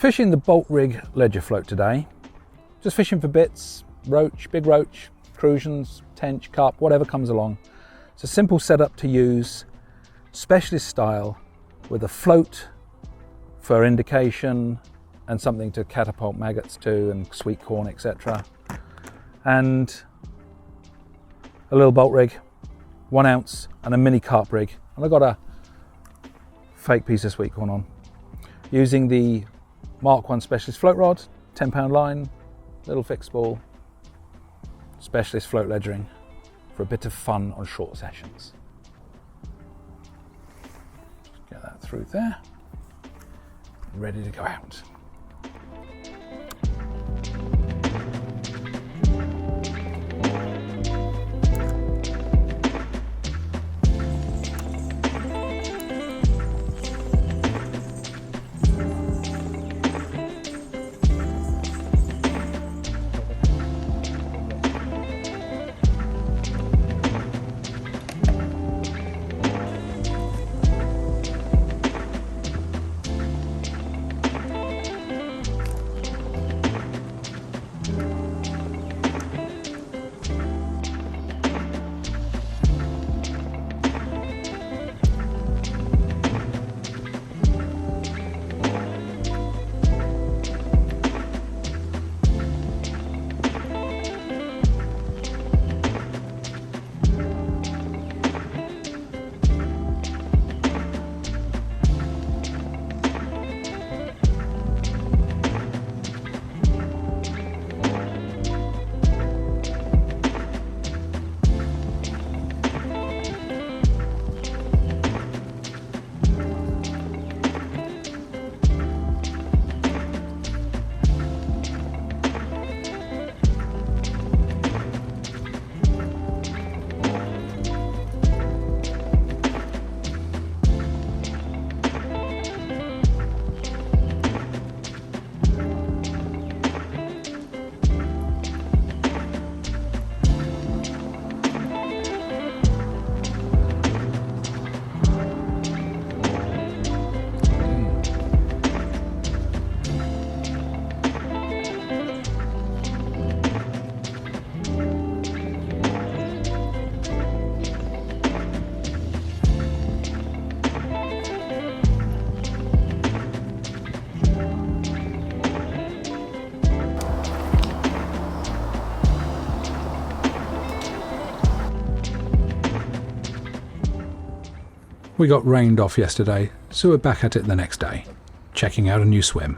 Fishing the bolt rig ledger float today. Just fishing for bits, roach, big roach, crucians, tench, carp, whatever comes along. It's a simple setup to use, specialist style, with a float for indication and something to catapult maggots to and sweet corn, etc. And a little bolt rig, 1 ounce, and a mini carp rig. And I've got a fake piece of sweet corn on. Using the Mark 1 Specialist Float rod, 10-pound line, little fixed ball, specialist float ledgering for a bit of fun on short sessions. Get that through there. Ready to go out. We got rained off yesterday, so we're back at it the next day, checking out a new swim.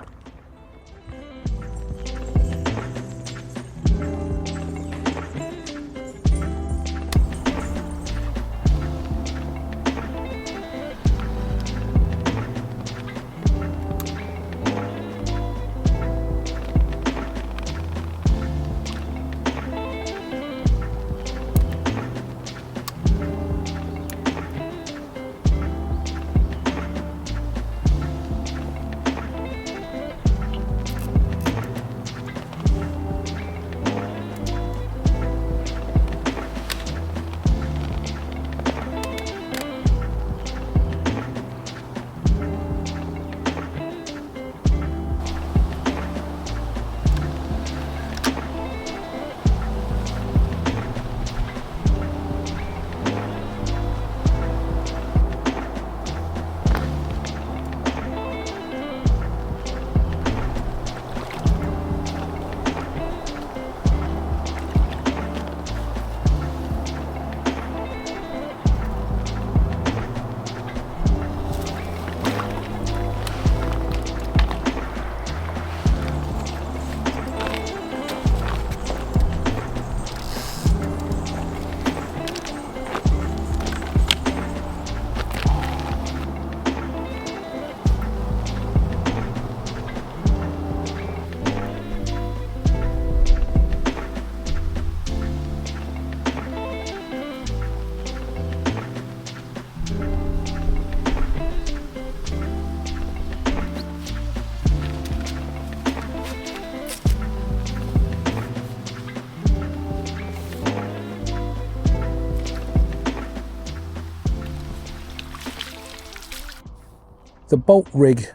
The bolt rig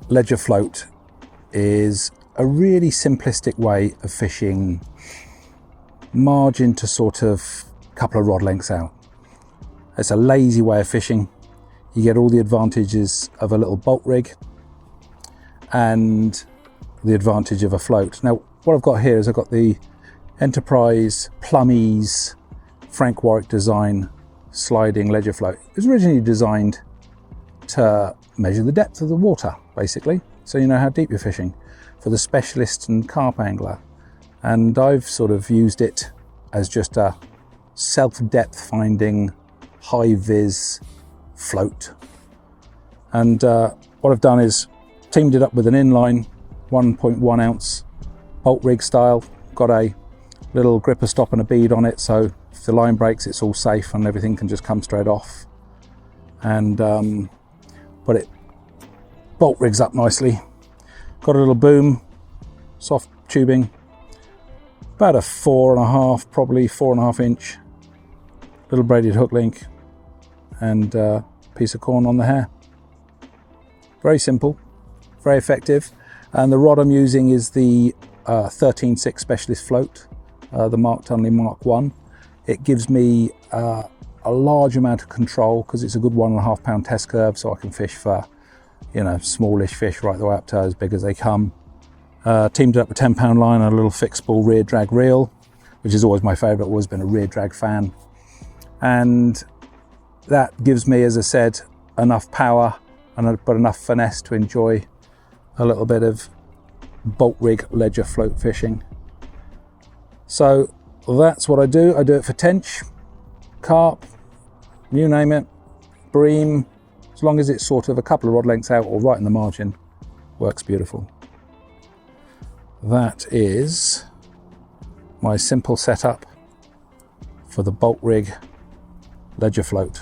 ledger float is a really simplistic way of fishing margin to sort of a couple of rod lengths out. It's a lazy way of fishing. You get all the advantages of a little bolt rig and the advantage of a float. Now, what I've got here is I've got the Enterprise Plumbezee Frank Warwick design sliding ledger float. It was originally designed to measure the depth of the water, basically, so you know how deep you're fishing, for the specialist and carp angler. And I've sort of used it as just a self-depth finding high-vis float. And what I've done is teamed it up with an inline 1.1 ounce bolt rig style. Got a little gripper stop and a bead on it, so if the line breaks it's all safe and everything can just come straight off. And but it bolt rigs up nicely. Got a little boom, soft tubing, about a 4.5, probably 4.5 inch little braided hook link, and a piece of corn on the hair. Very simple, very effective. And the rod I'm using is the 13.6 Specialist Float, the Mark Tunley Mark 1. It gives me a large amount of control because it's a good 1.5 pound test curve, so I can fish for, you know, smallish fish right the way up to as big as they come. Teamed it up with 10 pound line and a little fixed ball rear drag reel, which is always my favourite, always been a rear drag fan. And that gives me, as I said, enough power but enough finesse to enjoy a little bit of bolt rig ledger float fishing. So that's what I do. I do it for tench, carp, you name it, bream, as long as it's sort of a couple of rod lengths out or right in the margin, works beautiful. That is my simple setup for the bolt rig ledger float.